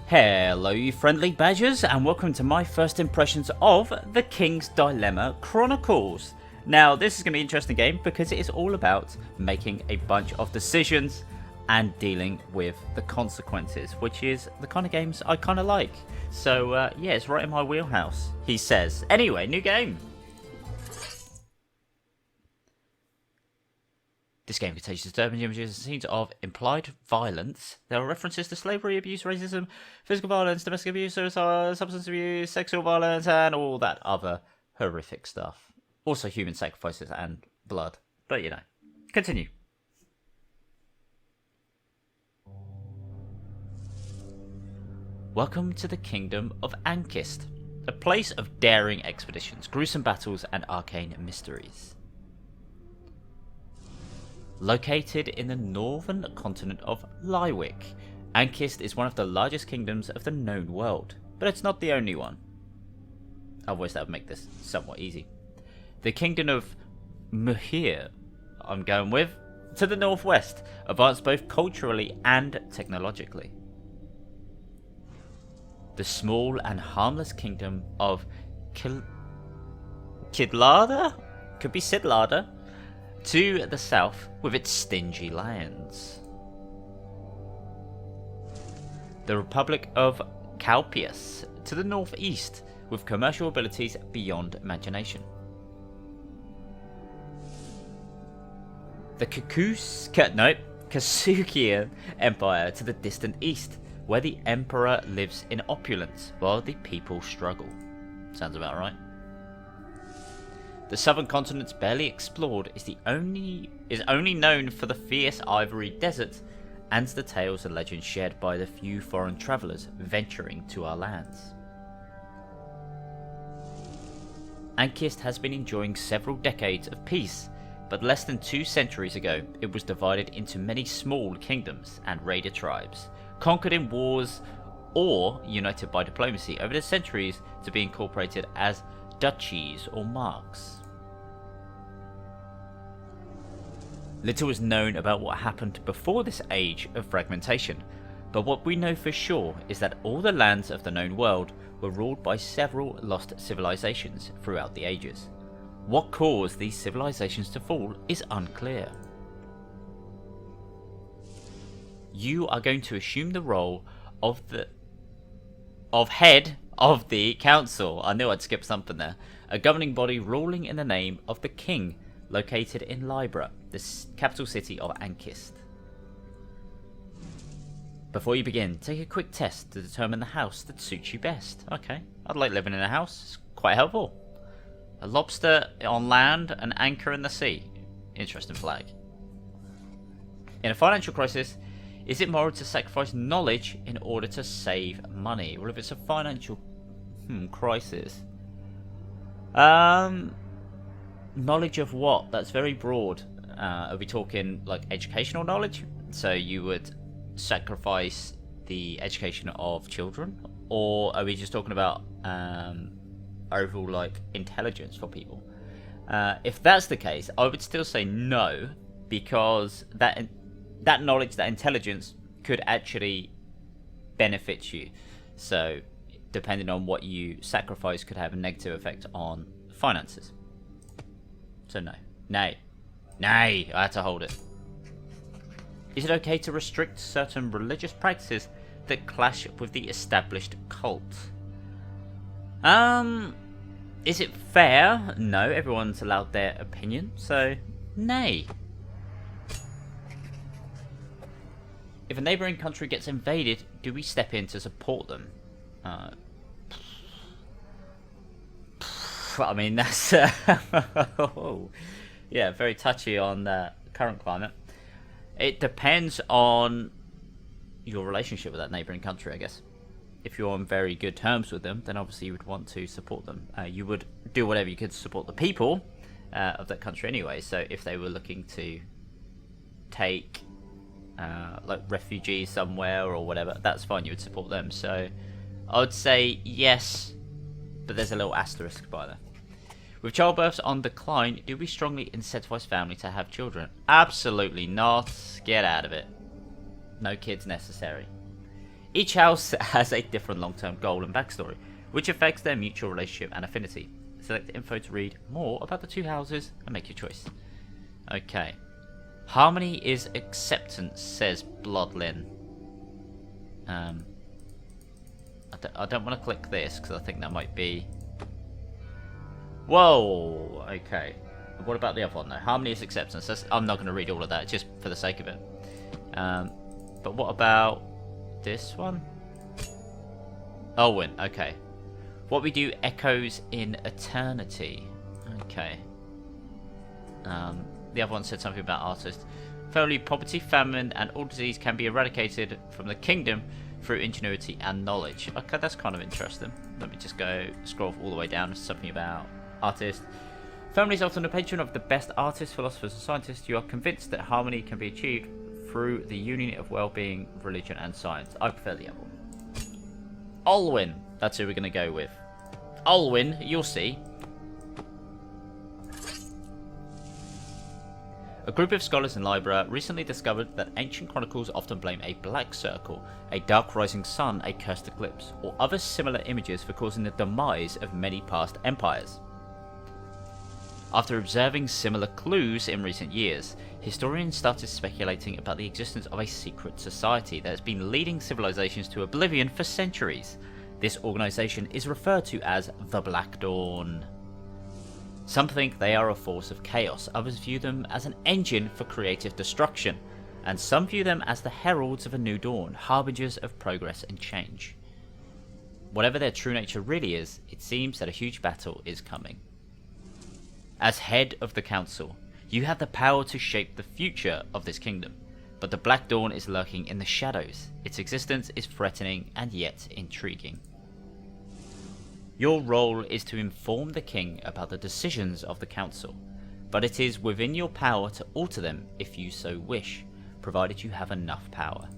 Hello you friendly badgers, and welcome to my first impressions of The King's Dilemma Chronicles. Now this is going to be an interesting game because it is all about making a bunch of decisions and dealing with the consequences, which is the kind of games I kind of like. So yeah, it's right in my wheelhouse, he says. Anyway, new game. This game contains disturbing images and scenes of implied violence. There are references to slavery, abuse, racism, physical violence, domestic abuse, suicide, substance abuse, sexual violence, and all that other horrific stuff. Also human sacrifices and blood. But you know, continue. Welcome to the Kingdom of Ankist, a place of daring expeditions, gruesome battles, and arcane mysteries. Located in the northern continent of Lywick, Ankist is one of the largest kingdoms of the known world, but it's not the only one. Otherwise that would make this somewhat easy. The Kingdom of Muhir, I'm going with, to the northwest, advanced both culturally and technologically. The small and harmless kingdom of Kidlada? Could be Sidlada. To the south, with its stingy lands. The Republic of Calpius, to the northeast, with commercial abilities beyond imagination. The Kasukian Empire, to the distant east, where the Emperor lives in opulence, while the people struggle. Sounds about right. The southern continent, barely explored, is only known for the fierce ivory desert and the tales and legends shared by the few foreign travellers venturing to our lands. Ankist has been enjoying several decades of peace, but less than 2 centuries ago it was divided into many small kingdoms and raider tribes, conquered in wars or united by diplomacy over the centuries to be incorporated as duchies or marks. Little is known about what happened before this age of fragmentation, but what we know for sure is that all the lands of the known world were ruled by several lost civilizations throughout the ages. What caused these civilizations to fall is unclear. You are going to assume the role of head of the council. I knew I'd skip something there. A governing body ruling in the name of the king, located in Libra, the capital city of Ankist. Before you begin, take a quick test to determine the house that suits you best. Okay, I'd like living in a house. It's quite helpful. A lobster on land, an anchor in the sea. Interesting flag. In a financial crisis, is it moral to sacrifice knowledge in order to save money? Well, if it's a financial crisis. Knowledge of what? That's very broad. Are we talking like educational knowledge? So you would sacrifice the education of children? Or are we just talking about overall like intelligence for people? If that's the case, I would still say no, because that knowledge, that intelligence could actually benefit you. So depending on what you sacrifice could have a negative effect on finances. So no. Nay. Nay! I had to hold it. Is it okay to restrict certain religious practices that clash with the established cult? Is it fair? No, everyone's allowed their opinion, so nay. If a neighbouring country gets invaded, do we step in to support them? I mean, that's yeah, very touchy on the current climate. It depends on your relationship with that neighbouring country, I guess. If you're on very good terms with them, then obviously you would want to support them. You would do whatever you could to support the people of that country anyway. So if they were looking to take like refugees somewhere or whatever, that's fine, you would support them. So I would say yes, but there's a little asterisk by there. With childbirths on decline, do we strongly incentivize family to have children? Absolutely not. Get out of it. No kids necessary. Each house has a different long-term goal and backstory, which affects their mutual relationship and affinity. Select info to read more about the two houses and make your choice. Okay. Harmony is acceptance, says Bloodlin. I don't want to click this because I think that might be... Whoa! Okay. What about the other one though? Harmony is acceptance. I'm not going to read all of that just for the sake of it. But what about this one? Owen, okay. What we do echoes in eternity. Okay. The other one said something about artists. Finally, poverty, famine, and all disease can be eradicated from the kingdom through ingenuity and knowledge. Okay, that's kind of interesting. Let me just go scroll all the way down to something about artists. Family is often a patron of the best artists, philosophers, and scientists. You are convinced that harmony can be achieved through the union of well-being, religion, and science. I prefer the other one. Olwyn, that's who we're going to go with. Olwyn, you'll see. A group of scholars in Libra recently discovered that ancient chronicles often blame a black circle, a dark rising sun, a cursed eclipse, or other similar images for causing the demise of many past empires. After observing similar clues in recent years, historians started speculating about the existence of a secret society that has been leading civilizations to oblivion for centuries. This organization is referred to as the Black Dawn. Some think they are a force of chaos, others view them as an engine for creative destruction, and some view them as the heralds of a new dawn, harbingers of progress and change. Whatever their true nature really is, it seems that a huge battle is coming. As head of the council, you have the power to shape the future of this kingdom, but the Black Dawn is lurking in the shadows. Its existence is threatening and yet intriguing. Your role is to inform the king about the decisions of the council, but it is within your power to alter them if you so wish, provided you have enough power.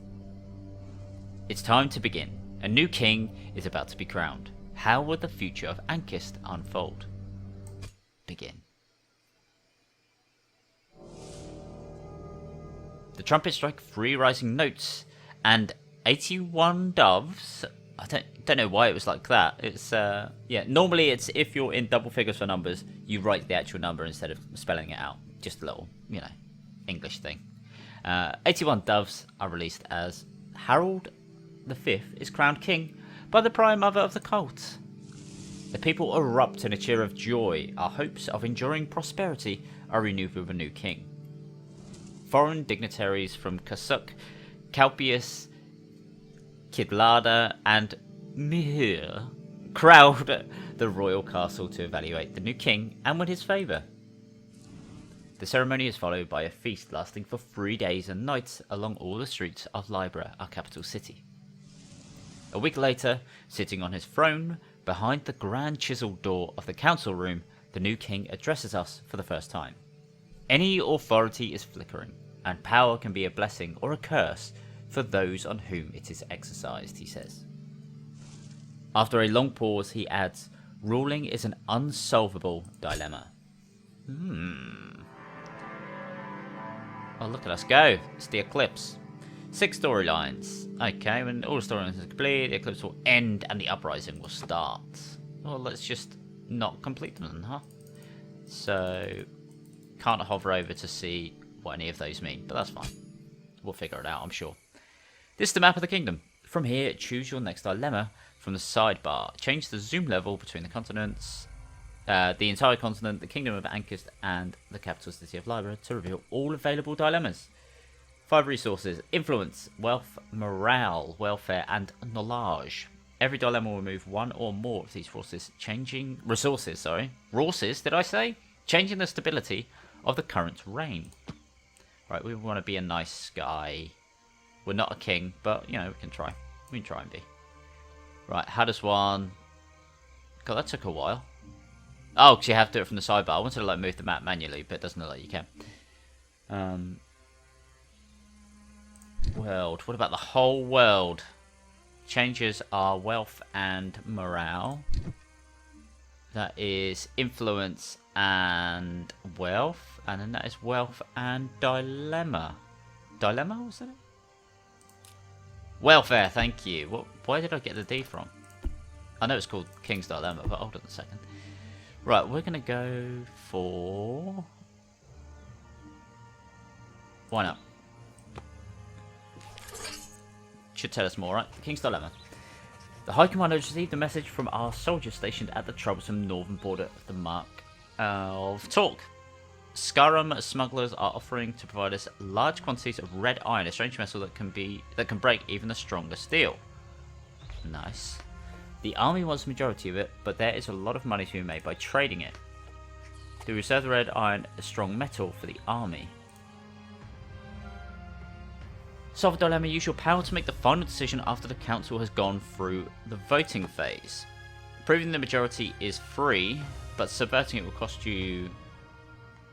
It's time to begin. A new king is about to be crowned. How will the future of Ankist unfold? Begin. The trumpets strike 3 rising notes and 81 doves. I don't know why it was like that. It's yeah, normally it's if you're in double figures for numbers, you write the actual number instead of spelling it out. Just a little, English thing. 81 doves are released as Harold V is crowned king by the Prime Mother of the cult. The people erupt in a cheer of joy. Our hopes of enduring prosperity are renewed with a new king. Foreign dignitaries from Kasuk, Calpius, Kidlada, and Mihir crowd the royal castle to evaluate the new king and win his favour. The ceremony is followed by a feast lasting for 3 days and nights along all the streets of Libra, our capital city. A week later, sitting on his throne behind the grand chiselled door of the council room, the new king addresses us for the first time. Any authority is flickering, and power can be a blessing or a curse for those on whom it is exercised, he says. After a long pause, he adds, ruling is an unsolvable dilemma. Oh, look at us go. It's the eclipse. 6 storylines. Okay, when all the storylines are complete, the eclipse will end and the uprising will start. Well, let's just not complete them then, huh? So, can't hover over to see what any of those mean, but that's fine. We'll figure it out, I'm sure. This is the map of the kingdom. From here, choose your next dilemma from the sidebar. Change the zoom level between the continents, the entire continent, the Kingdom of Ankist, and the capital city of Libra to reveal all available dilemmas. 5 resources: influence, wealth, morale, welfare, and knowledge. Every dilemma will remove 1 or more of these resources, changing the stability of the current reign. Right, we want to be a nice guy. We're not a king, but, we can try. We can try and be. Right, how does one... God, that took a while. Oh, because you have to do it from the sidebar. I wanted to, move the map manually, but it doesn't look like you can. World. What about the whole world? Changes are wealth and morale. That is influence and wealth. And then that is wealth and dilemma. Dilemma, was it? Welfare, thank you. What? Where did I get the D from? I know it's called King's Dilemma, but hold on a second. Right, we're going to go for... Why not? Should tell us more, right? King's Dilemma. The High Commander has received a message from our soldiers stationed at the troublesome northern border of the Mark of Talk. Skyrim smugglers are offering to provide us large quantities of red iron, a strange metal that can break even the strongest steel. Nice. The army wants the majority of it, but there is a lot of money to be made by trading it. Do we reserve the red iron as strong metal for the army? Solve a dilemma. Use your power to make the final decision after the council has gone through the voting phase. Proving the majority is free, but subverting it will cost you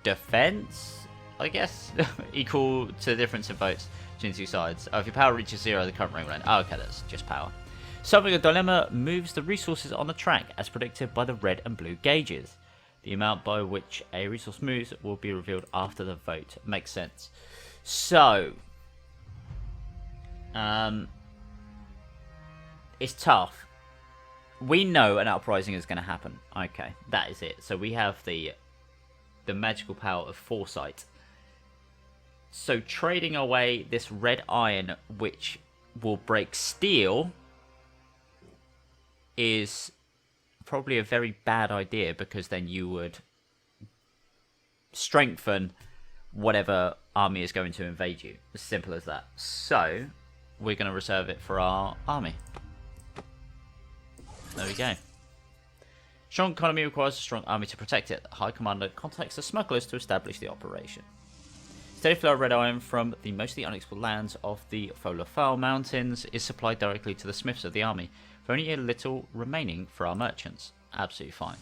defense, I guess, equal to the difference in votes between the two sides. Oh, if your power reaches 0, the current ring will end. Oh, okay, that's just power. Solving a dilemma moves the resources on the track as predicted by the red and blue gauges. The amount by which a resource moves will be revealed after the vote. Makes sense. So, it's tough. We know an uprising is going to happen. Okay, that is it. So we have the magical power of foresight. So trading away this red iron, which will break steel, is probably a very bad idea, because then you would strengthen whatever army is going to invade you. As simple as that. So we're going to reserve it for our army. There we go. Strong economy requires a strong army to protect it. The High Commander contacts the smugglers to establish the operation. Steady flow of red iron from the mostly unexplored lands of the Folafal Mountains is supplied directly to the smiths of the army, with only a little remaining for our merchants. Absolutely fine.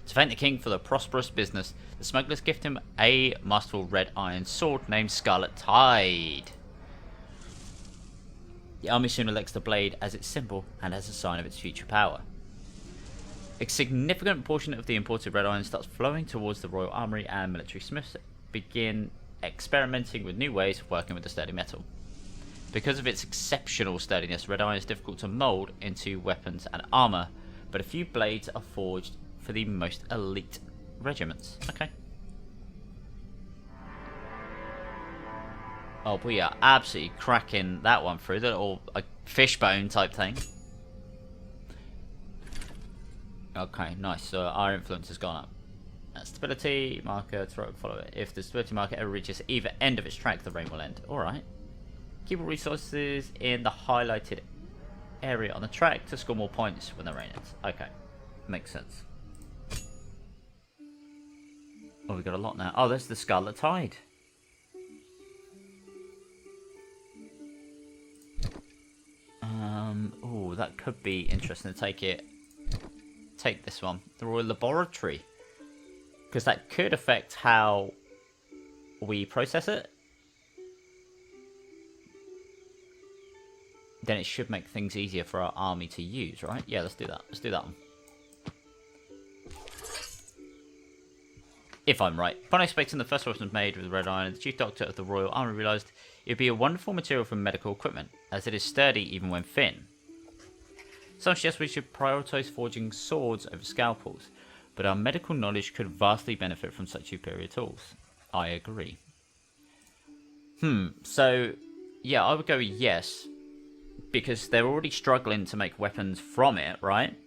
To thank the king for the prosperous business, the smugglers gift him a masterful red iron sword named Scarlet Tide. The army soon elects the blade as its symbol and as a sign of its future power. A significant portion of the imported red iron starts flowing towards the royal armory, and military smiths begin experimenting with new ways of working with the sturdy metal. Because of its exceptional sturdiness, red iron is difficult to mould into weapons and armour, but a few blades are forged for the most elite regiments. Okay. Oh, we are absolutely cracking that one through, the little fishbone type thing. Okay, nice. So our influence has gone up. Stability marker, follow it. If the stability marker ever reaches either end of its track, the rain will end. Alright. Keep all resources in the highlighted area on the track to score more points when the rain ends. Okay. Makes sense. Oh, we got a lot now. Oh, there's the Scarlet Tide. Oh, that could be interesting to take it. Take this one, the Royal Laboratory, because that could affect how we process it. Then it should make things easier for our army to use, right? Yeah, let's do that. Let's do that one. If I'm right. Upon expecting the first weapon was made with red iron, the chief doctor of the Royal Army realised it would be a wonderful material for medical equipment, as it is sturdy even when thin. Some suggest we should prioritise forging swords over scalpels, but our medical knowledge could vastly benefit from such superior tools. I agree. So, yeah, I would go yes, because they're already struggling to make weapons from it, right?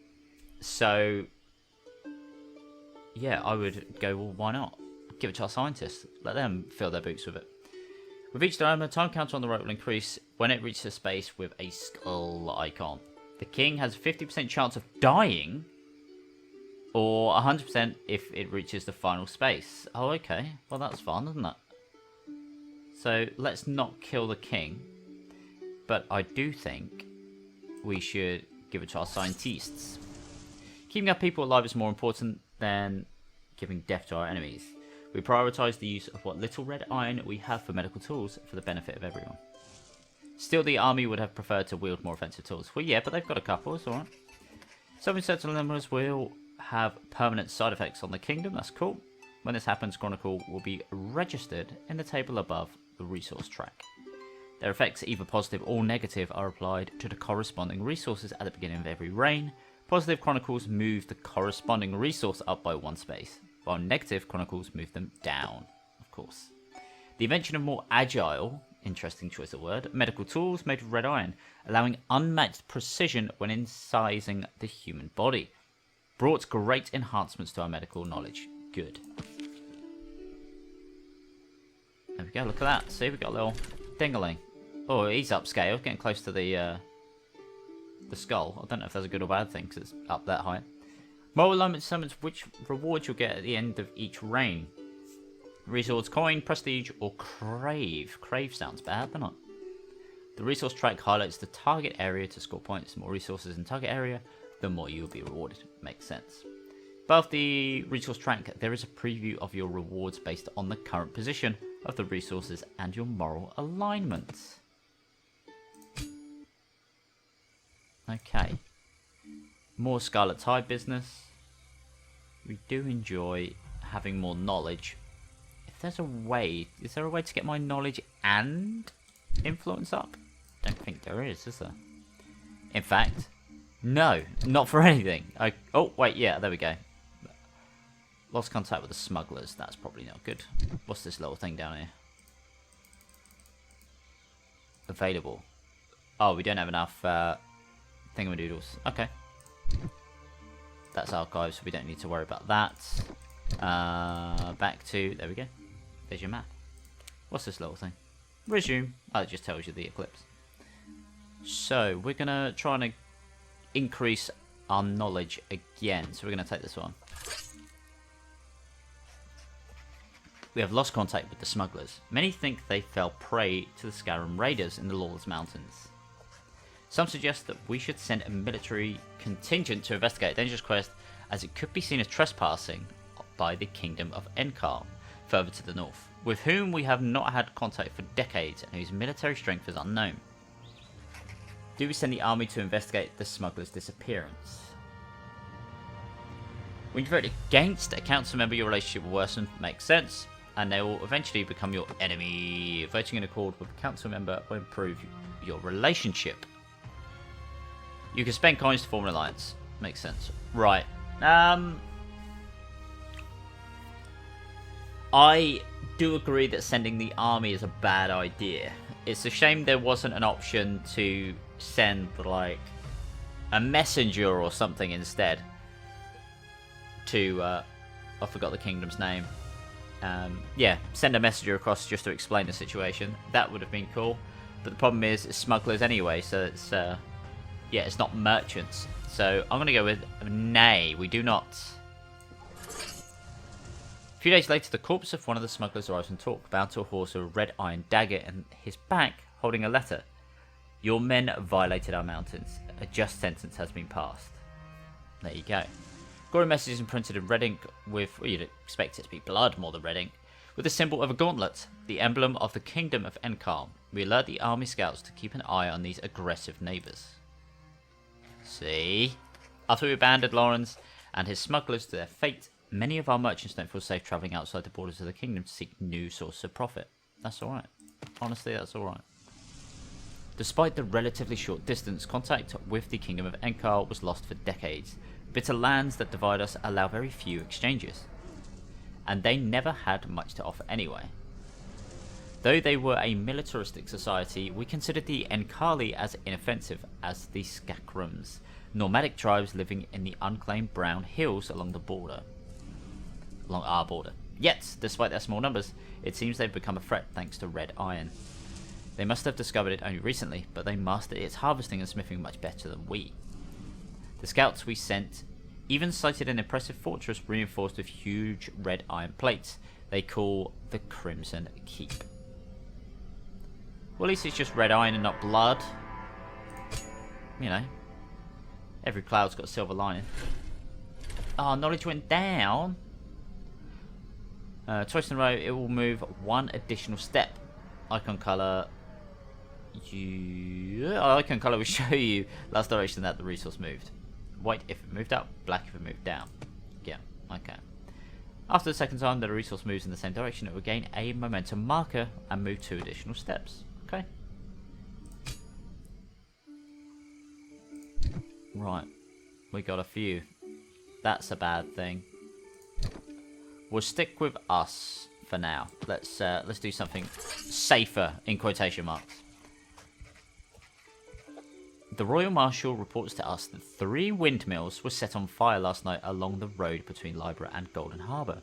So, yeah, I would go, well, why not? Give it to our scientists. Let them fill their boots with it. With each dilemma, time counter on the right will increase when it reaches a space with a skull icon. The king has a 50% chance of dying, or 100% if it reaches the final space. Oh, okay. Well, that's fun, isn't it? So, let's not kill the king. But I do think we should give it to our scientists. Keeping our people alive is more important than giving death to our enemies. We prioritise the use of what little red iron we have for medical tools for the benefit of everyone. Still, the army would have preferred to wield more offensive tools. Well, yeah, but they've got a couple, it's alright. Some certain dilemmas will have permanent side effects on the kingdom, that's cool. When this happens, Chronicle will be registered in the table above the resource track. Their effects, either positive or negative, are applied to the corresponding resources at the beginning of every reign. Positive chronicles move the corresponding resource up by 1 space, while negative chronicles move them down, of course. The invention of more agile, interesting choice of word, medical tools made of red iron, allowing unmatched precision when incising the human body, brought great enhancements to our medical knowledge. Good. There we go, look at that. See, we got a little dingaling. Oh, he's upscale, getting close to the skull. I don't know if that's a good or bad thing, because it's up that high. Moral alignment determines which rewards you'll get at the end of each reign. Resource coin, prestige, or crave. Crave sounds bad, doesn't it? The resource track highlights the target area to score points. The more resources in target area, the more you'll be rewarded. Makes sense. Above the resource track, there is a preview of your rewards based on the current position of the resources and your moral alignment. Okay. More Scarlet Tide business. We do enjoy having more knowledge. If there's a way, is there a way to get my knowledge and influence up? Don't think there is there? In fact, no, not for anything. Oh, wait, yeah, there we go. Lost contact with the smugglers. That's probably not good. What's this little thing down here? Available. Oh, we don't have enough thingamadoodles. Okay. That's archives, so we don't need to worry about that. Back to... There we go. There's your map. What's this little thing? Resume. Oh, it just tells you the eclipse. So, we're going to try and increase our knowledge again. So, we're going to take this one. We have lost contact with the smugglers. Many think they fell prey to the Scarran raiders in the Lawless Mountains. Some suggest that we should send a military contingent to investigate a dangerous quest, as it could be seen as trespassing by the Kingdom of Ankist, further to the north, with whom we have not had contact for decades and whose military strength is unknown. Do we send the army to investigate the smugglers' disappearance? When you vote against a council member, your relationship will worsen. Makes sense. And they will eventually become your enemy. Voting in accord with a council member will improve your relationship. You can spend coins to form an alliance. Makes sense. Right. I do agree that sending the army is a bad idea. It's a shame there wasn't an option to send, like, a messenger or something instead. To, I forgot the kingdom's name. Yeah, send a messenger across just to explain the situation. That would have been cool. But the problem is, it's smugglers anyway, so it's, yeah, it's not merchants. So I'm going to go with nay. We do not. A few days later, the corpse of one of the smugglers arrives in talk, bound to a horse with a red iron dagger and his back holding a letter. Your men violated our mountains. A just sentence has been passed. There you go. Gory messages imprinted in red ink with, well, you'd expect it to be blood more than red ink, with the symbol of a gauntlet, the emblem of the Kingdom of Ankist. We alert the army scouts to keep an eye on these aggressive neighbours. See? After we abandoned Lawrence and his smugglers to their fate, many of our merchants don't feel safe travelling outside the borders of the kingdom to seek new sources of profit. That's alright. Honestly, that's alright. Despite the relatively short distance, contact with the Kingdom of Ankist was lost for decades. Bitter lands that divide us allow very few exchanges, and they never had much to offer anyway. Though they were a militaristic society, we considered the Enkali as inoffensive as the Skakrums, nomadic tribes living in the unclaimed brown hills along our border. Yet, despite their small numbers, it seems they've become a threat thanks to red iron. They must have discovered it only recently, but they mastered its harvesting and smithing much better than we. The scouts we sent even sighted an impressive fortress reinforced with huge red iron plates they call the Crimson Keep. Well, at least it's just red iron and not blood. You know, every cloud's got a silver lining. Oh, knowledge went down. Twice in a row, it will move one additional step. Icon color. Icon color will show you last direction that the resource moved. White if it moved up, black if it moved down. Yeah, okay. After the second time that a resource moves in the same direction, it will gain a momentum marker and move 2 additional steps. Okay. Right. We got a few. That's a bad thing. We'll stick with us for now. Let's do something safer, in quotation marks. The Royal Marshal reports to us that 3 windmills were set on fire last night along the road between Library and Golden Harbour.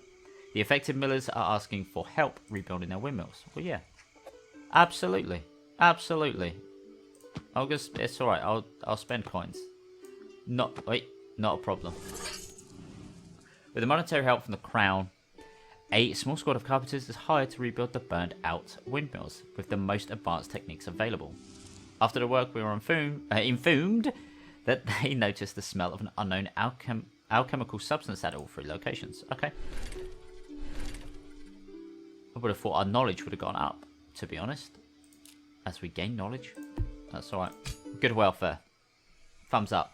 The affected millers are asking for help rebuilding their windmills. Well, yeah. Absolutely. Absolutely. It's alright, I'll spend coins. Not a problem. With the monetary help from the Crown, a small squad of carpenters is hired to rebuild the burned out windmills with the most advanced techniques available. After the work, we were informed that they noticed the smell of an unknown alchemical substance at all 3 locations. Okay. I would have thought our knowledge would have gone up, to be honest. As we gain knowledge. That's alright. Good welfare. Thumbs up.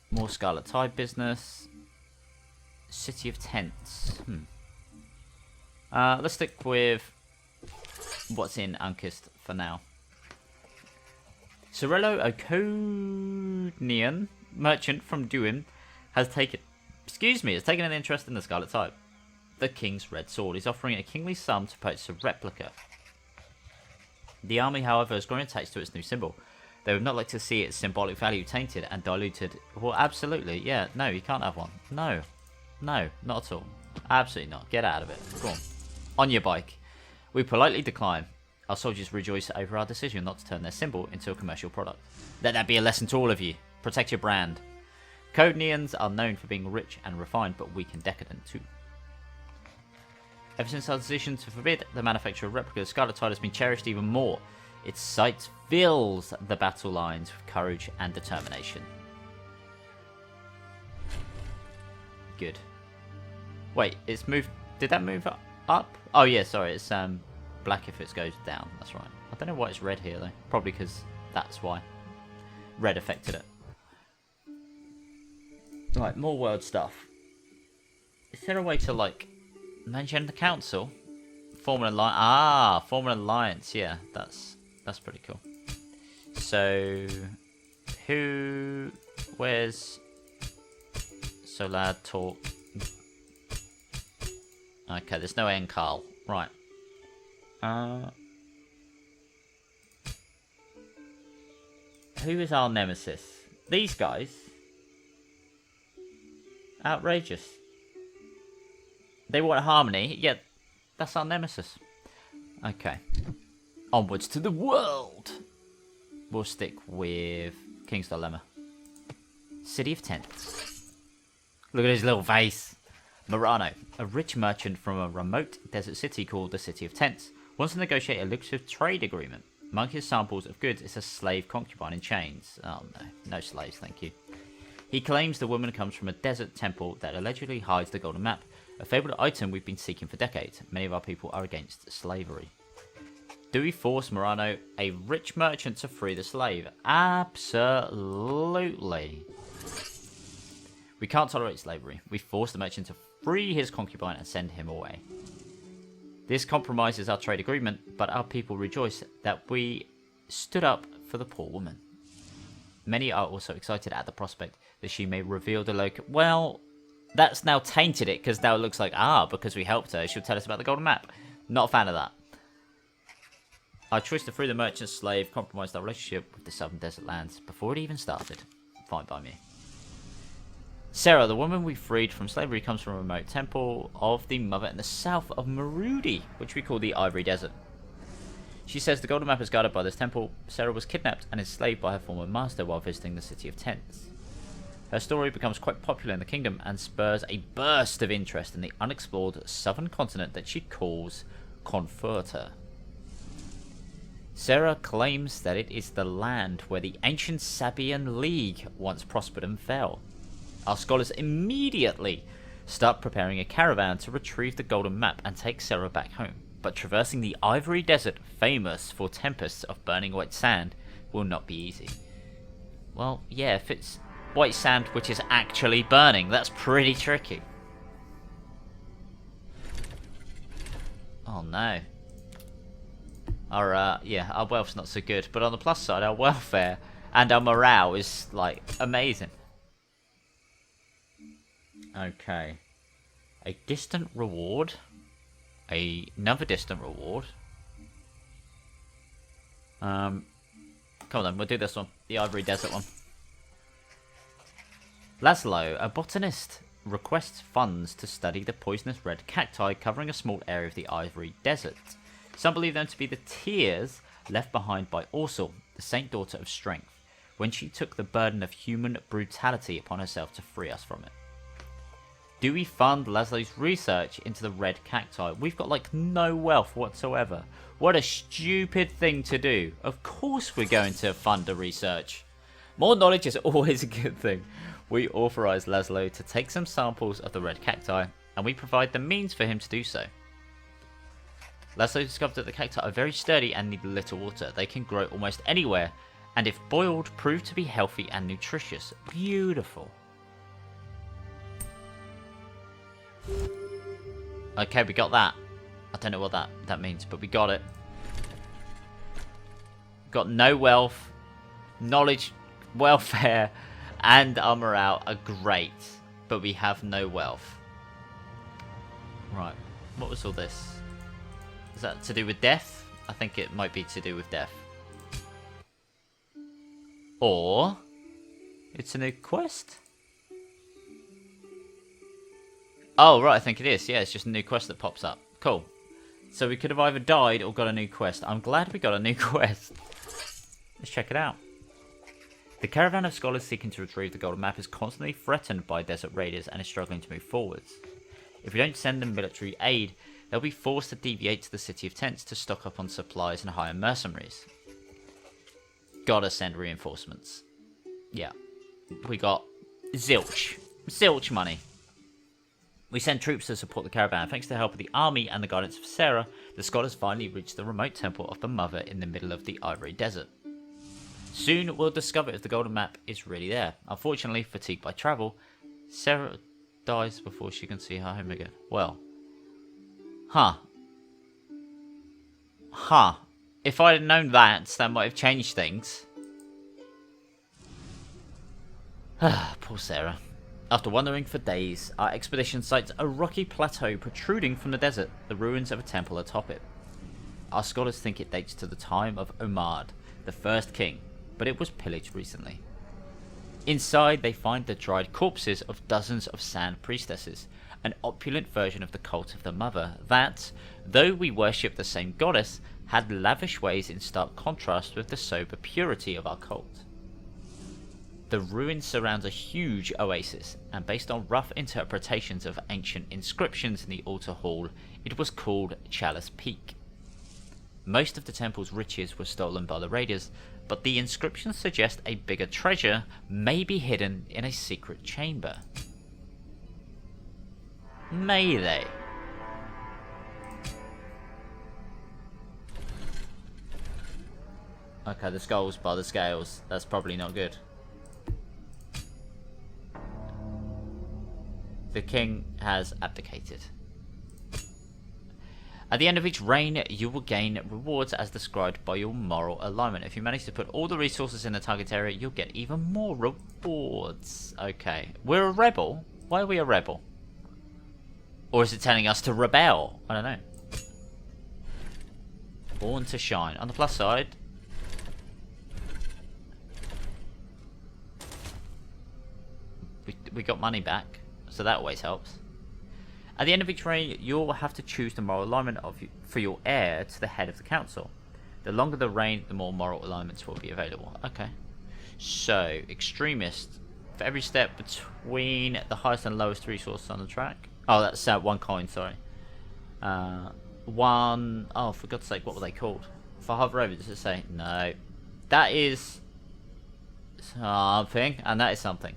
More Scarlet Tide business. City of Tents. Let's stick with what's in Ankist for now. Sorello, a Conian merchant from Duin, has taken an interest in the Scarlet Tide. The King's Red Sword is offering a kingly sum to purchase a replica. The army, however, has grown attached to its new symbol. They would not like to see its symbolic value tainted and diluted. Well, absolutely, yeah. No, you can't have one. No, not at all. Absolutely not. Get out of it. Go on your bike. We politely decline. Our soldiers rejoice over our decision not to turn their symbol into a commercial product. Let that be a lesson to all of you. Protect your brand. Codnians are known for being rich and refined, but weak and decadent too. Ever since our decision to forbid the manufacture of replicas, Scarlet Tide has been cherished even more. Its sight fills the battle lines with courage and determination. Good. Wait, it's moved. Did that move up? Oh yeah, sorry. It's black if it goes down. That's right. I don't know why it's red here though. Probably because that's why. Red affected it. Right, more world stuff. Is there a way to like mention the council? Form an alliance. Form an alliance. Yeah, that's pretty cool. So, where's Solad talk? Okay, there's no Encarl. Right. Who is our nemesis? These guys? Outrageous. They want harmony, yet that's our nemesis. Okay. Onwards to the world! We'll stick with King's Dilemma. City of Tents. Look at his little face. Murano, a rich merchant from a remote desert city called the City of Tents, wants to negotiate a lucrative trade agreement. Among his samples of goods is a slave concubine in chains. Oh no, no slaves, thank you. He claims the woman comes from a desert temple that allegedly hides the golden map, a fabled item we've been seeking for decades. Many of our people are against slavery. Do we force Murano, a rich merchant, to free the slave? Absolutely. We can't tolerate slavery. We force the merchant to free his concubine and send him away. This compromises our trade agreement, but our people rejoice that we stood up for the poor woman. Many are also excited at the prospect that she may reveal the Well, that's now tainted it, because now it looks like, because we helped her, she'll tell us about the golden map. Not a fan of that. Our choice to free the merchant slave compromised our relationship with the southern desert lands before it even started. Fine by me. Sarah, the woman we freed from slavery, comes from a remote temple of the mother in the south of Marudi, which we call the Ivory Desert. She says the golden map is guarded by this temple. Sarah was kidnapped and enslaved by her former master while visiting the City of Tents. Her story becomes quite popular in the kingdom and spurs a burst of interest in the unexplored southern continent that she calls Conferta. Sarah claims that it is the land where the ancient Sabian League once prospered and fell. Our scholars immediately start preparing a caravan to retrieve the golden map and take Sarah back home. But traversing the Ivory Desert, famous for tempests of burning white sand, will not be easy. Well, yeah, if it's white sand which is actually burning, that's pretty tricky. Oh no. Our wealth's not so good, but on the plus side, our welfare And our morale is, like, amazing. Okay. A distant reward. Another distant reward. Come on then, we'll do this one. The Ivory Desert one. Laszlo, a botanist, requests funds to study the poisonous red cacti covering a small area of the Ivory Desert. Some believe them to be the tears left behind by Ursula, the Saint Daughter of Strength, when she took the burden of human brutality upon herself to free us from it. Do we fund Laszlo's research into the red cacti? We've got like no wealth whatsoever. What a stupid thing to do. Of course we're going to fund the research. More knowledge is always a good thing. We authorize Laszlo to take some samples of the red cacti, and we provide the means for him to do so. Laszlo discovered that the cacti are very sturdy and need little water. They can grow almost anywhere, and if boiled, prove to be healthy and nutritious. Beautiful. Okay, we got that. I don't know what that means, but we got it. Got no wealth, knowledge, welfare, and our morale are great, but we have no wealth. Right, what was all this? Is that to do with death? I think it might be to do with death. Or it's a new quest? Oh, right, I think it is. Yeah, it's just a new quest that pops up. Cool. So we could have either died or got a new quest. I'm glad we got a new quest. Let's check it out. The caravan of scholars seeking to retrieve the golden map is constantly threatened by desert raiders and is struggling to move forwards. If we don't send them military aid, they'll be forced to deviate to the City of Tents to stock up on supplies and hire mercenaries. Gotta send reinforcements. Yeah. We got zilch. Zilch money. We send troops to support the caravan. Thanks to the help of the army and the guidance of Sarah, the scholars finally reached the remote temple of the Mother in the middle of the Ivory Desert. Soon we'll discover if the golden map is really there. Unfortunately, fatigued by travel, Sarah dies before she can see her home again. Well. Huh. If I had known that might have changed things. Poor Sarah. After wandering for days, our expedition sights a rocky plateau protruding from the desert, the ruins of a temple atop it. Our scholars think it dates to the time of Omad, the first king, but it was pillaged recently. Inside, they find the dried corpses of dozens of sand priestesses, an opulent version of the cult of the Mother that, though we worship the same goddess, had lavish ways in stark contrast with the sober purity of our cult. The ruin surrounds a huge oasis, and based on rough interpretations of ancient inscriptions in the altar hall, it was called Chalice Peak. Most of the temple's riches were stolen by the raiders, but the inscriptions suggest a bigger treasure may be hidden in a secret chamber. May they? Okay, the skulls by the scales. That's probably not good. The king has abdicated. At the end of each reign, you will gain rewards as described by your moral alignment. If you manage to put all the resources in the target area, you'll get even more rewards. Okay. We're a rebel? Why are we a rebel? Or is it telling us to rebel? I don't know. Born to shine. On the plus side, we got money back, so that always helps. At the end of each reign, you'll have to choose the moral alignment for your heir to the head of the council. The longer the reign, the more moral alignments will be available. Okay. So, extremist. For every step between the highest and lowest resources on the track. Oh, that's one coin, sorry. One... Oh, for God's sake, what were they called? For hover over, does it say? No. That is... something, and that is something.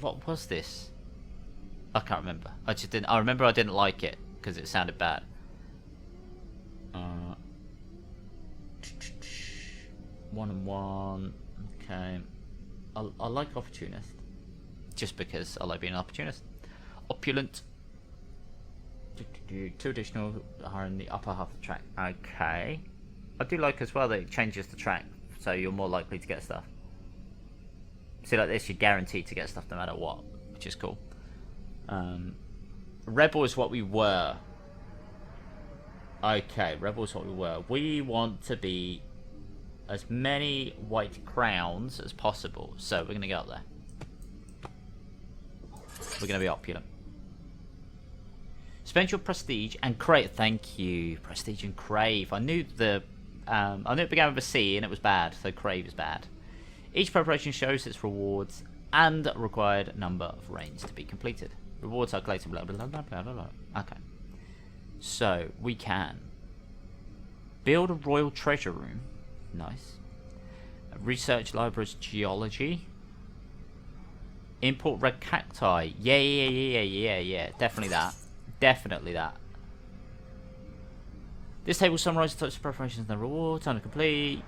What was this? I can't remember. I just didn't. I remember I didn't like it because it sounded bad. 1 and 1. Okay. I like opportunist, just because I like being an opportunist. Opulent. 2 additional are in the upper half of the track. Okay. I do like as well that it changes the track, so you're more likely to get stuff. See, like this, you're guaranteed to get stuff no matter what, which is cool. Rebel is what we were. Okay, Rebel is what we were. We want to be as many white crowns as possible. So we're going to go up there. We're going to be opulent. Spend your prestige and crave. Thank you. Prestige and crave. I knew it began with a C and it was bad, so crave is bad. Each preparation shows its rewards and required number of reigns to be completed. Rewards are collected, blah, blah, blah, blah, blah, blah. Okay. So, we can build a royal treasure room. Nice. Research library's geology. Import red cacti. Yeah. Definitely that. Definitely that. This table summarizes the types of preparations and the rewards. Time to complete.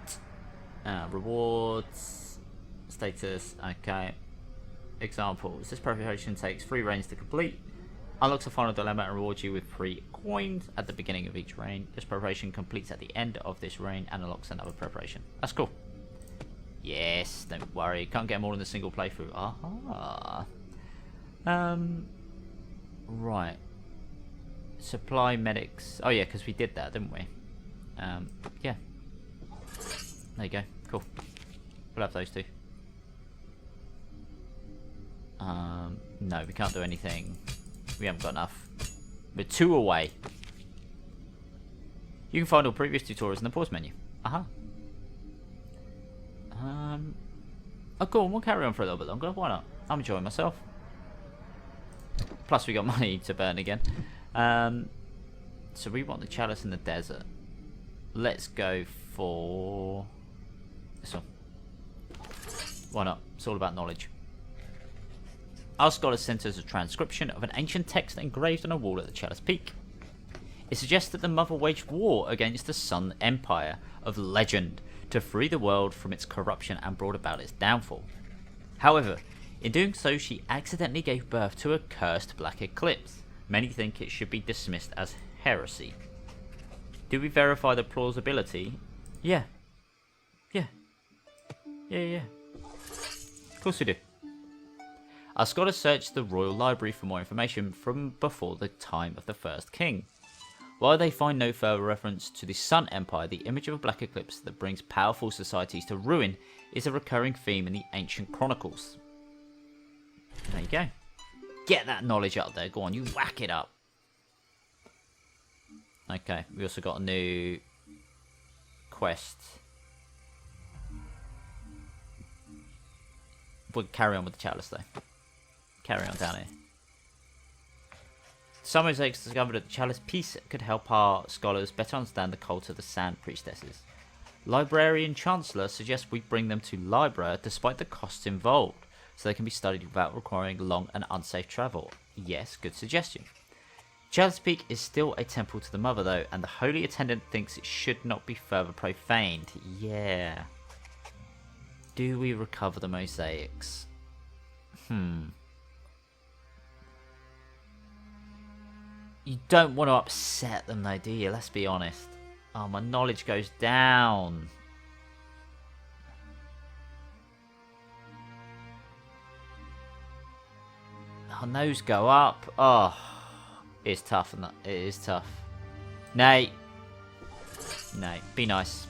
Rewards. Status. Okay. Examples. This preparation takes 3 reigns to complete. Unlocks a final dilemma and rewards you with 3 coins at the beginning of each reign. This preparation completes at the end of this reign and unlocks another preparation. That's cool. Yes, don't worry. Can't get more in the single playthrough. Aha. Right. Supply medics. Oh yeah, because we did that, didn't we? Yeah. There you go. Cool. We'll have those 2. No, we can't do anything. We haven't got enough. We're 2 away. You can find all previous tutorials in the pause menu. Aha. Oh, cool. We'll carry on for a little bit longer. Why not? I'm enjoying myself. Plus, we got money to burn again. So we want the chalice in the desert. Let's go for this one. Why not? It's all about knowledge. Our scholar sent us a transcription of an ancient text engraved on a wall at the Chalice Peak. It suggests that the Mother waged war against the Sun Empire of legend to free the world from its corruption and brought about its downfall. However, in doing so, she accidentally gave birth to a cursed black eclipse. Many think it should be dismissed as heresy. Do we verify the plausibility? Yeah. Yeah. Of course we do. Our scholars searched the royal library for more information from before the time of the first king. While they find no further reference to the Sun Empire, the image of a black eclipse that brings powerful societies to ruin is a recurring theme in the ancient chronicles. There you go. Get that knowledge up there. Go on, you whack it up. Okay, we also got a new quest. We'll carry on with the chalice though. Carry on down here. Some mosaics discovered that the chalice piece could help our scholars better understand the cult of the Sand Priestesses. Librarian Chancellor suggests we bring them to Libra despite the costs involved, so they can be studied without requiring long and unsafe travel. Yes, good suggestion. Chalice Peak is still a temple to the Mother though, and the Holy Attendant thinks it should not be further profaned. Yeah. Do we recover the mosaics? You don't want to upset them though, do you? Let's be honest. Oh, my knowledge goes down. Our nose go up. Oh, it's tough. It is tough. Nay. Nay, be nice.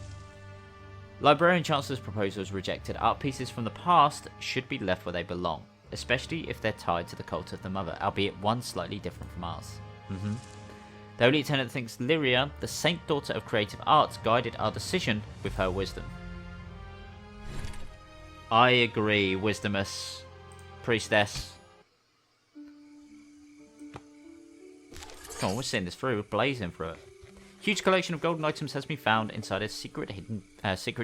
Librarian Chancellor's proposal is rejected. Art pieces from the past should be left where they belong, especially if they're tied to the cult of the Mother, albeit one slightly different from ours. The Holy Attendant thinks Lyria, the saint daughter of creative arts, guided our decision with her wisdom. I agree, Wisdomous Priestess. Come on, we're seeing this through. We're blazing through it. Huge collection of golden items has been found inside a secret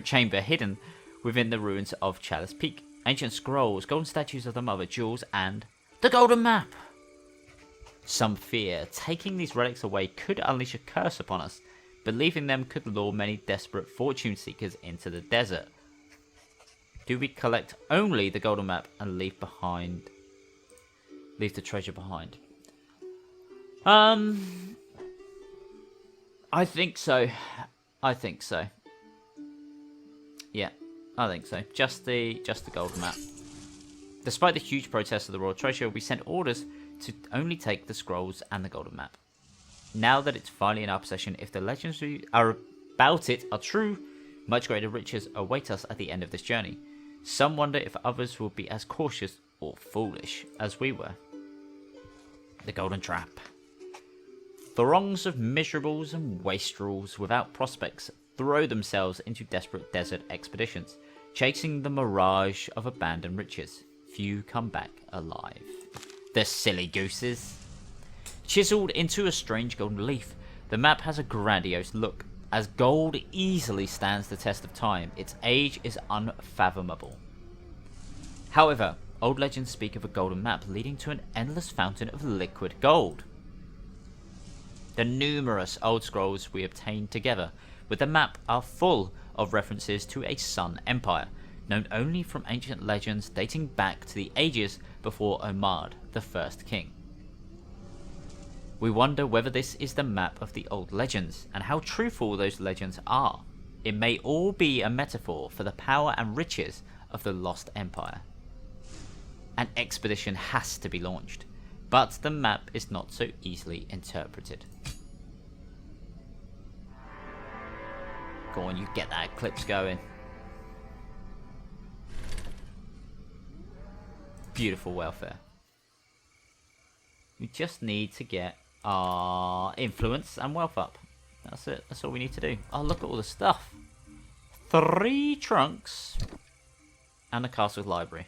chamber hidden within the ruins of Chalice Peak. Ancient scrolls, golden statues of the Mother, jewels, and the golden map. Some fear taking these relics away could unleash a curse upon us, but leaving them could lure many desperate fortune seekers into the desert. Do we collect only the golden map and leave the treasure behind? I think so. Yeah, I think so. Just the golden map. Despite the huge protests of the royal treasurer, we sent orders to only take the scrolls and the golden map. Now that it's finally in our possession, if the legends we are about it are true, much greater riches await us at the end of this journey. Some wonder if others will be as cautious or foolish as we were. The Golden Trap. Throngs of miserables and wastrels without prospects throw themselves into desperate desert expeditions, chasing the mirage of abandoned riches. Few come back alive. The silly gooses. Chiseled into a strange golden leaf, the map has a grandiose look. As gold easily stands the test of time, its age is unfathomable. However, old legends speak of a golden map leading to an endless fountain of liquid gold. The numerous old scrolls we obtained together with the map are full of references to a Sun Empire, known only from ancient legends dating back to the ages before Omad, the first king. We wonder whether this is the map of the old legends, and how truthful those legends are. It may all be a metaphor for the power and riches of the lost empire. An expedition has to be launched, but the map is not so easily interpreted. Go on, you get that clips going. Beautiful welfare. We just need to get our influence and wealth up. That's it. That's all we need to do. Oh, look at all the stuff. 3 trunks and a castle library.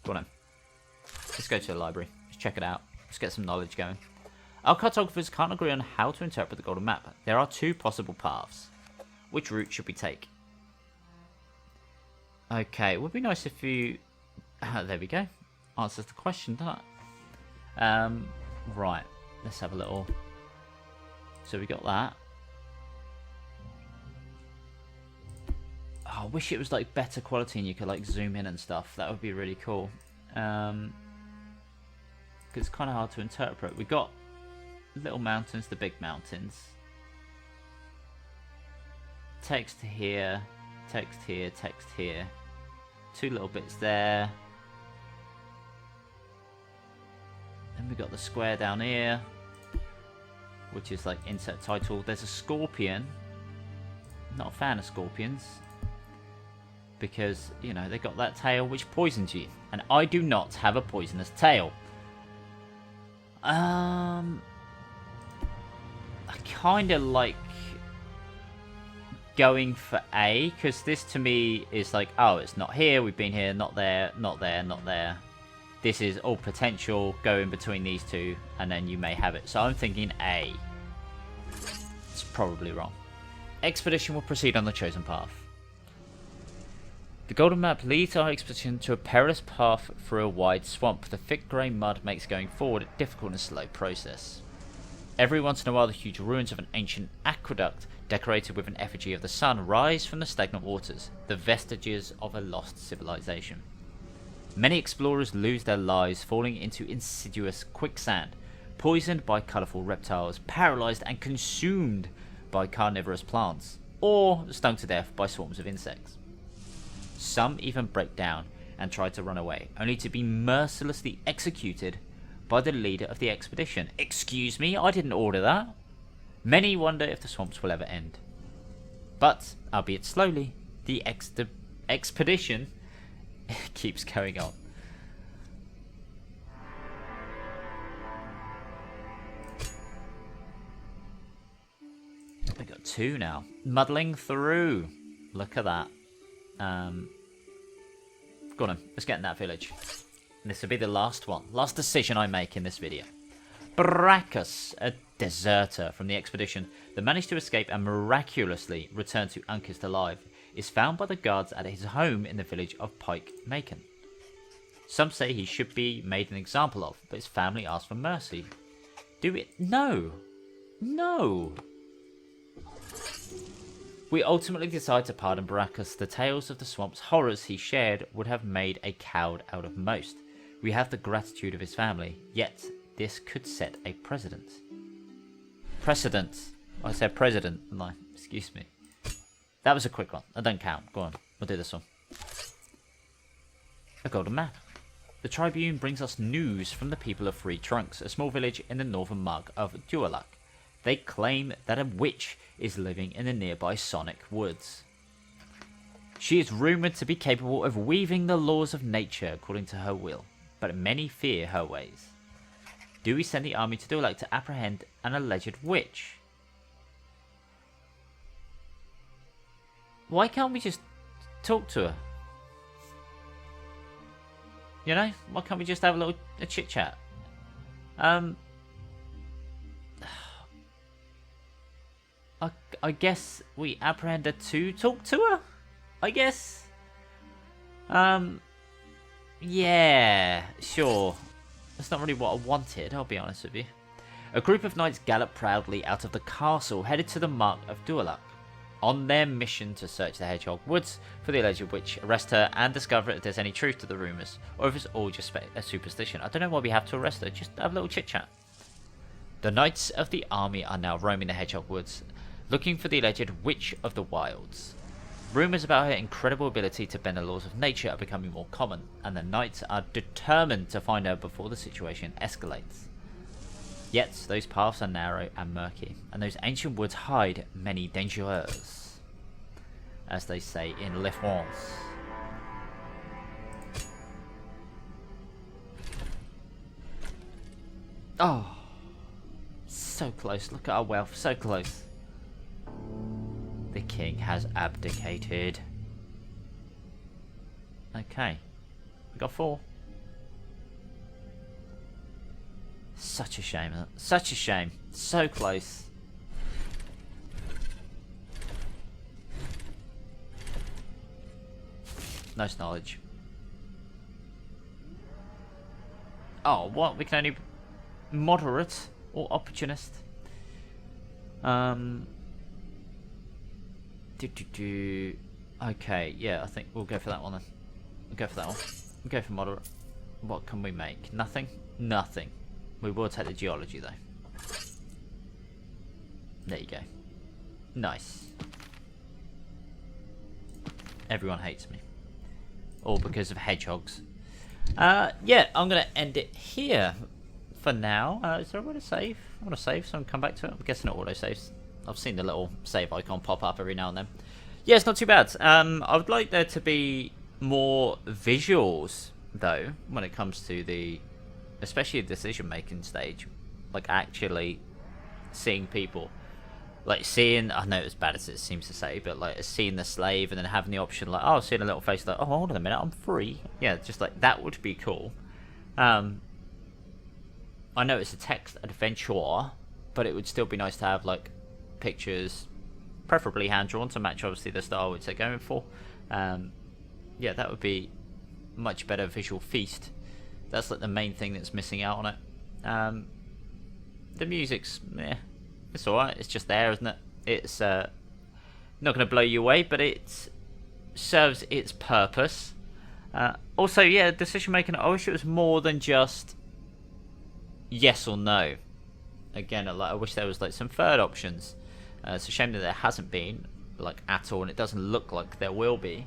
Go on then. Let's go to the library. Let's check it out. Let's get some knowledge going. Our cartographers can't agree on how to interpret the golden map. There are 2 possible paths. Which route should we take? Okay, it would be nice if you... there we go. Answers the question, doesn't it? Right. Let's have a little... So we got that. Oh, I wish it was like better quality and you could like zoom in and stuff. That would be really cool. Because it's kind of hard to interpret. We got little mountains, the big mountains. Text here, text here, text here. 2 little bits there. Then we got the square down here, which is like insert title. There's a scorpion. Not a fan of scorpions because, you know, they got that tail which poisons you, and I do not have a poisonous tail. I kind of like going for A, because this to me is like, oh, it's not here, we've been here, not there, not there, not there. This is all potential, go in between these 2, and then you may have it. So I'm thinking A. It's probably wrong. Expedition will proceed on the chosen path. The golden map leads our expedition to a perilous path through a wide swamp. The thick grey mud makes going forward a difficult and slow process. Every once in a while the huge ruins of an ancient aqueduct decorated with an effigy of the sun rise from the stagnant waters, the vestiges of a lost civilization. Many explorers lose their lives falling into insidious quicksand, poisoned by colourful reptiles, paralysed and consumed by carnivorous plants, or stung to death by swarms of insects. Some even break down and try to run away, only to be mercilessly executed by the leader of the expedition. Excuse me, I didn't order that. Many wonder if the swamps will ever end. But, albeit slowly, the expedition keeps going on. We got 2 now. Muddling through. Look at that. Go on then. Let's get in that village. And this will be the last one. Last decision I make in this video. Brachus, a deserter from the expedition that managed to escape and miraculously return to Ankist alive, is found by the guards at his home in the village of Pike Macon. Some say he should be made an example of, but his family asks for mercy. Do it? No! No! We ultimately decide to pardon Brachus. The tales of the swamp's horrors he shared would have made a coward out of most. We have the gratitude of his family, yet this could set a precedent. Precedent. I said president, didn't I? Excuse me. That was a quick one. That doesn't count. Go on. We'll do this one. A golden map. the Tribune brings us news from the people of Three Trunks, a small village in the northern mark of Dualak. They claim that a witch is living in the nearby Sonic Woods. She is rumoured to be capable of weaving the laws of nature according to her will, but many fear her ways. Do we send the army to Dualak to apprehend an alleged witch? Why can't we just talk to her? You know, why can't we just have a chit chat? I guess we apprehend her to talk to her? I guess. Yeah, sure. That's not really what I wanted, I'll be honest with you. A group of knights gallop proudly out of the castle, headed to the mark of Dualak. On their mission to search the Hedgehog Woods for the alleged witch, arrest her and discover if there's any truth to the rumours, or if it's all just a superstition. I don't know why we have to arrest her, just have a little chit chat. The knights of the army are now roaming the Hedgehog Woods, looking for the alleged Witch of the Wilds. Rumours about her incredible ability to bend the laws of nature are becoming more common, and the knights are determined to find her before the situation escalates. Yet, those paths are narrow and murky, and those ancient woods hide many dangers, as they say in Le France. Oh, so close. Look at our wealth, so close. The king has abdicated. Okay, we got 4. Such a shame, such a shame. So close. Nice knowledge. Oh, what? We can only moderate or opportunist. Okay, yeah, I think we'll go for that one then. We'll go for that one. We'll go for moderate. What can we make? Nothing? Nothing. We will take the geology though. There you go. Nice. Everyone hates me. All because of hedgehogs. Yeah, I'm going to end it here for now. Is there a way to save? I want to save, so I'm come back to it. I'm guessing it auto saves. I've seen the little save icon pop up every now and then. Yeah, it's not too bad. I would like there to be more visuals though when it comes to the, especially the decision making stage, like actually seeing people, like seeing, I know it's bad as it seems to say, but like seeing the slave and then having the option like, oh, seeing a little face like, oh, hold on a minute, I'm free. Yeah, just like that would be cool. I know it's a text adventure, but it would still be nice to have like pictures, preferably hand drawn to match obviously the style which they're going for. Yeah, that would be much better visual feast. That's like the main thing that's missing out on it. The music's, it's alright, it's just there, isn't it? It's not going to blow you away, but it serves its purpose. Also, yeah, decision making, I wish it was more than just yes or no. Again, I wish there was like some third options. It's a shame that there hasn't been, like, at all, and it doesn't look like there will be.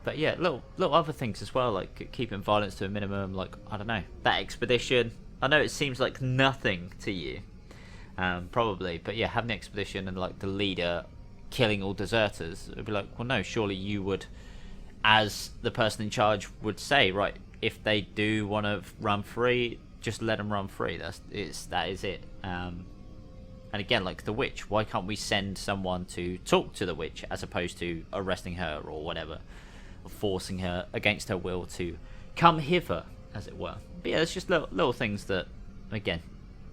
But yeah, little other things as well, like keeping violence to a minimum, like, I don't know, that expedition. I know it seems like nothing to you, probably, but yeah, having the expedition and like the leader killing all deserters, it would be like, well, no, surely you would, as the person in charge would say, right, if they do want to run free, just let them run free. That is it. And again, like the witch, why can't we send someone to talk to the witch as opposed to arresting her or whatever, or forcing her against her will to come hither, as it were. But yeah, it's just little things that, again,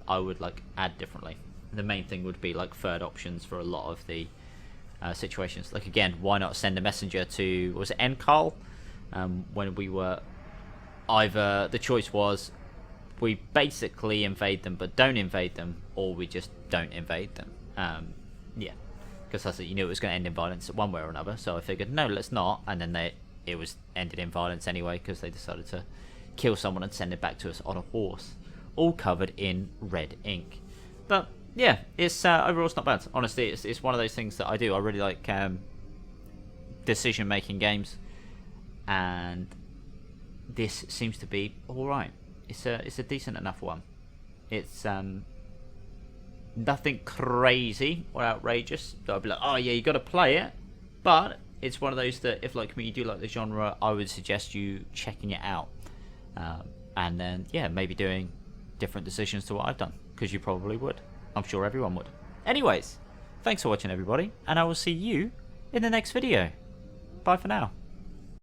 I would like add differently. The main thing would be like third options for a lot of the situations. Like again, why not send a messenger to, was it Enkal? When we were either, the choice was we basically invade them but don't invade them, or we just don't invade them. Yeah, because you knew it was going to end in violence one way or another, so I figured no, let's not, and then it was ended in violence anyway because they decided to kill someone and send it back to us on a horse, all covered in red ink. But yeah, it's overall it's not bad. Honestly, it's one of those things that I do. I really like decision making games, and this seems to be all right. It's a decent enough one. It's nothing crazy or outrageous. I'd be like, oh yeah, you got to play it. But it's one of those that, if like me, you do like the genre, I would suggest you checking it out, and then yeah, maybe doing different decisions to what I've done, because you probably would. I'm sure everyone would. Anyways, thanks for watching everybody, and I will see you in the next video. Bye for now.